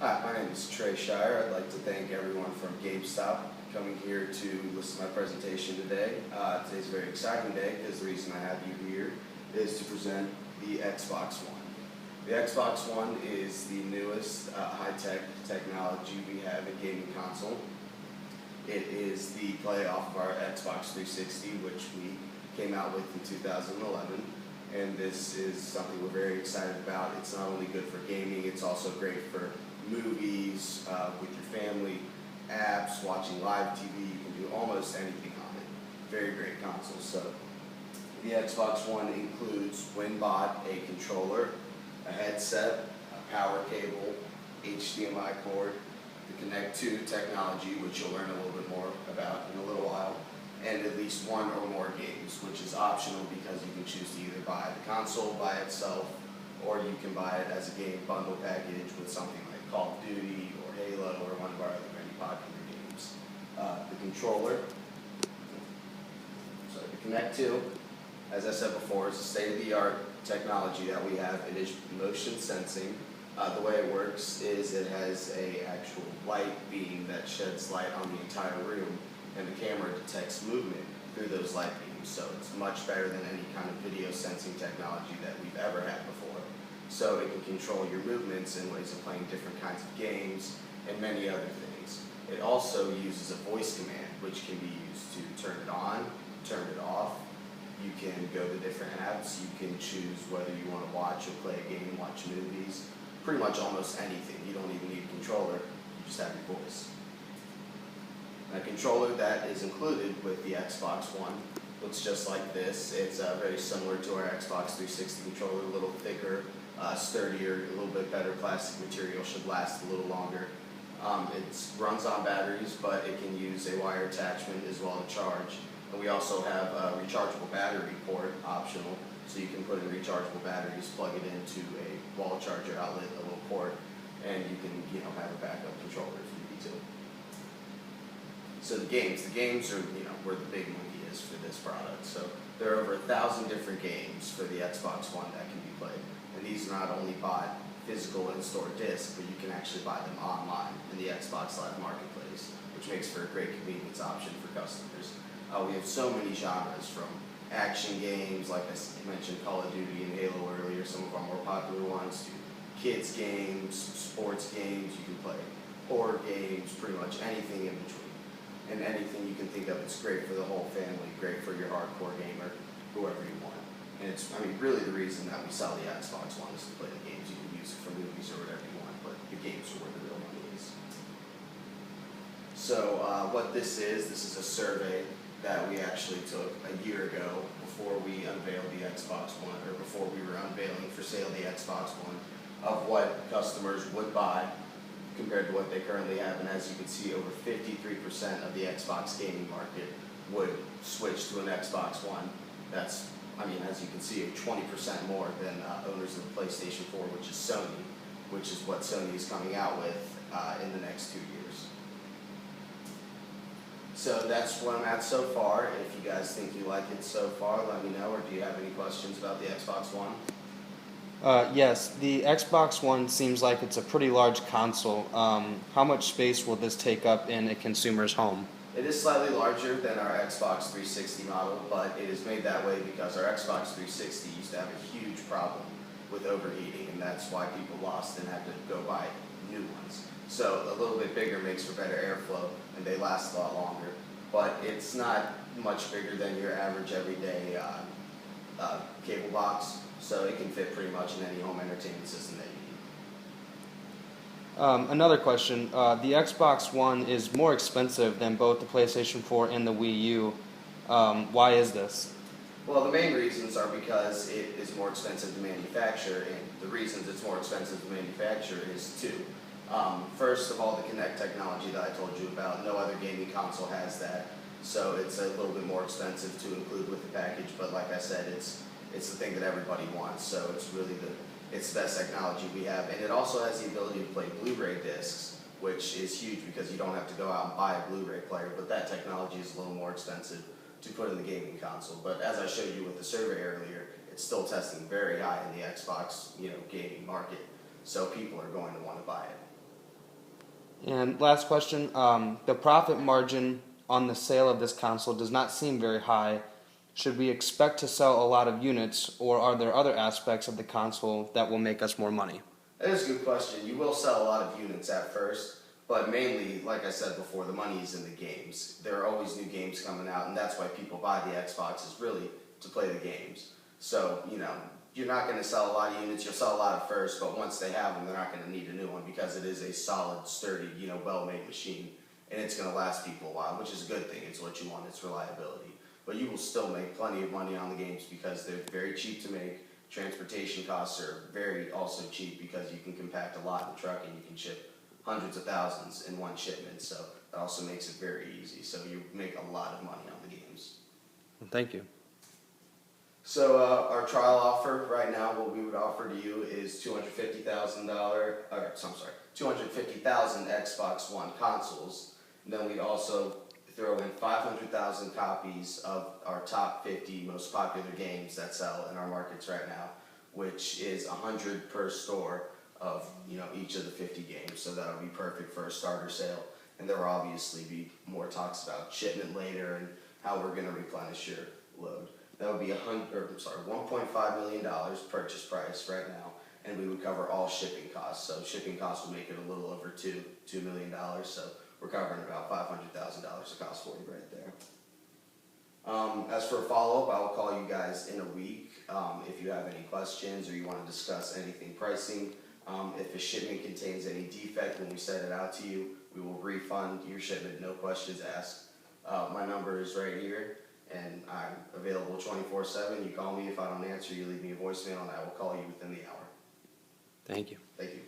Hi, my name is Trey Scheuer. I'd like to thank everyone from GameStop coming here to listen to my presentation today. Today's a very exciting day because the reason I have you here is to present the Xbox One. The Xbox One is the newest high-tech technology we have in gaming console. It is the play off of our Xbox 360, which we came out with in 2011. And this is something we're very excited about. It's not only good for gaming, it's also great for movies, with your family, apps, watching live TV. You can do almost anything on it. Very great console. So the Xbox One includes, when bought, a controller, a headset, a power cable, HDMI cord, the Connect 2 technology, which you'll learn a little bit more about in a little while, and at least one or more games, which is optional because you can choose to either buy the console by itself or you can buy it as a game bundle package with something like Call of Duty or Halo or one of our other many popular games. The controller, the Connect 2, as I said before, is a state-of-the-art technology that we have. It is motion sensing. The way it works is it has a actual light beam that sheds light on the entire room, and the camera detects movement through those light beams. So it's much better than any kind of video sensing technology that we've ever had before. So it can control your movements in ways of playing different kinds of games and many other things. It also uses a voice command, which can be used to turn it on, turn it off. You can go to different apps. You can choose whether you want to watch or play a game, watch movies, pretty much almost anything. You don't even need a controller, you just have your voice. A controller that is included with the Xbox One looks just like this. It's very similar to our Xbox 360 controller, a little thicker, sturdier, a little bit better plastic material, should last a little longer. It runs on batteries, but it can use a wire attachment as well to charge. And we also have a rechargeable battery port, optional, so you can put in rechargeable batteries, plug it into a wall charger outlet, a little port, and you can have a backup controller if you need to. So the games are where the big money is for this product. So there are over 1,000 different games for the Xbox One that can be played. And these are not only bought physical in-store disc, but you can actually buy them online in the Xbox Live Marketplace, which makes for a great convenience option for customers. We have so many genres, from action games, like I mentioned Call of Duty and Halo earlier, some of our more popular ones, to kids games, sports games. You can play horror games, pretty much anything in between. And anything you can think of, it's great for the whole family, great for your hardcore gamer, whoever you want. And it's, really the reason that we sell the Xbox One is to play the games. You can use it for movies or whatever you want, but the games are where the real money is. So what this is a survey that we actually took a year ago before we unveiled the Xbox One, or before we were unveiling for sale the Xbox One, of what customers would buy compared to what they currently have. And as you can see, over 53% of the Xbox gaming market would switch to an Xbox One. That's, as you can see, 20% more than owners of the PlayStation 4, which is Sony, which is what Sony is coming out with in the next 2 years. So that's what I'm at so far. If you guys think you like it so far, let me know. Or do you have any questions about the Xbox One? Yes, the Xbox One seems like it's a pretty large console. How much space will this take up in a consumer's home? It is slightly larger than our Xbox 360 model, but it is made that way because our Xbox 360 used to have a huge problem with overheating, and that's why people lost and had to go buy new ones. So a little bit bigger makes for better airflow, and they last a lot longer. But it's not much bigger than your average everyday cable box, so it can fit pretty much in any home entertainment system that you need. Another question. The Xbox One is more expensive than both the PlayStation 4 and the Wii U. Why is this? Well, the main reasons are because it is more expensive to manufacture, and the reasons it's more expensive to manufacture is two. First of all, the Kinect technology that I told you about. No other gaming console has that, so it's a little bit more expensive to include with the package, but like I said, it's the thing that everybody wants, so it's really it's the best technology we have. And it also has the ability to play Blu-ray discs, which is huge because you don't have to go out and buy a Blu-ray player, but that technology is a little more expensive to put in the gaming console. But as I showed you with the survey earlier, it's still testing very high in the Xbox gaming market, so people are going to want to buy it. And last question, the profit margin on the sale of this console does not seem very high. Should we expect to sell a lot of units, or are there other aspects of the console that will make us more money? That is a good question. You will sell a lot of units at first, but mainly, like I said before, the money is in the games. There are always new games coming out, and that's why people buy the Xbox, is really to play the games. So, you're not going to sell a lot of units. You'll sell a lot at first, but once they have them, they're not going to need a new one because it is a solid, sturdy, well-made machine, and it's going to last people a while, which is a good thing. It's what you want. It's reliability. But you will still make plenty of money on the games because they're very cheap to make. Transportation costs are very also cheap because you can compact a lot in the truck and you can ship hundreds of thousands in one shipment. So that also makes it very easy. So you make a lot of money on the games. Thank you. So our trial offer right now, what we would offer to you is $250,000 Xbox One consoles. And then we'd also throw in 500,000 copies of our top 50 most popular games that sell in our markets right now, which is 100 per store of each of the 50 games. So that would be perfect for a starter sale. And there will obviously be more talks about shipment later and how we're going to replenish your load. That would be $1.5 million purchase price right now, and we would cover all shipping costs. So shipping costs would make it a little over $2 million. So we're covering about $500,000 of cost for you right there. As for a follow-up, I will call you guys in a week if you have any questions or you want to discuss anything pricing. If a shipment contains any defect when we send it out to you, we will refund your shipment, no questions asked. My number is right here, and I'm available 24/7. You call me. If I don't answer, you leave me a voicemail, and I will call you within the hour. Thank you. Thank you.